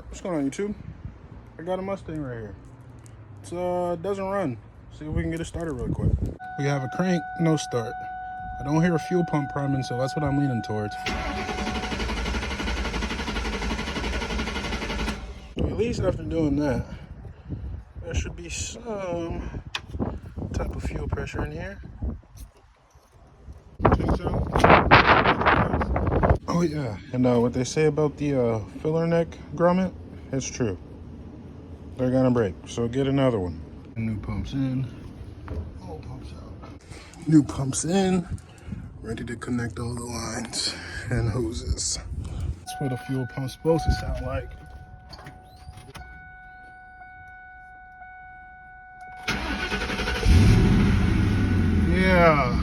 What's going on, YouTube? I got a Mustang right here. It doesn't run. See if we can get it started really quick. We have a crank, no start. I don't hear a fuel pump priming, so that's what I'm leaning towards. At least after doing that, there should be some type of fuel pressure in here. Think so? Oh yeah, and what they say about the filler neck grommet, it's true. They're gonna break, so get another one. New pumps in, old pumps out. New pumps in, ready to connect all the lines and hoses. That's what a fuel pump's supposed to sound like. Yeah.